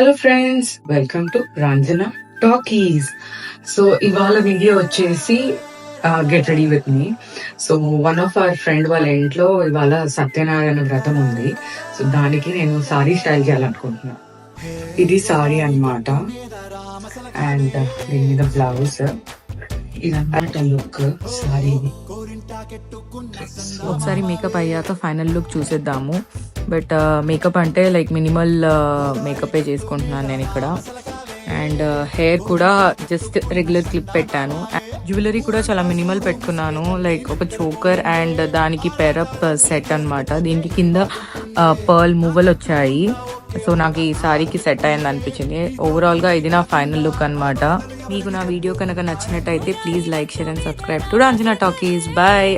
Hello friends, welcome to Ranjana talkies. So ఇవాళ video వచ్చేసి get ready with me. So one of our friend వాళ్ళ ఇంట్లో ఇవాళ సత్యనారాయణ వ్రతం ఉంది. సో దానికి నేను సారీ స్టైల్ చేయాలనుకుంటున్నా. ఇది సారీ అన్నమాట అండ్ దీని మీద బ్లౌజ్. ఇదన్నమాట లుక్ సారీ. ఒకసారి మేకప్ అయ్యాక ఫైనల్ లుక్ చూసేద్దాము. బట్ మేకప్ అంటే లైక్ మినిమల్ మేకప్ చేసుకుంటున్నాను నేను ఇక్కడ. అండ్ హెయిర్ కూడా జస్ట్ రెగ్యులర్ క్లిప్ పెట్టాను. జ్యువెలరీ కూడా చాలా మినిమల్ పెట్టుకున్నాను, లైక్ ఒక చోకర్ అండ్ దానికి పెరప్ సెట్ అన్నమాట. దీనికి కింద పర్ల్ మూవలు వచ్చాయి. సో నాకు ఈ సారీకి సెట్ అయింది అనిపించింది. ఓవరాల్ గా ఇది నా ఫైనల్ లుక్ అన్నమాట. మీకు నా వీడియో కనుక నచ్చినట్టయితే please like, share and subscribe to Ranjana talkies. Bye.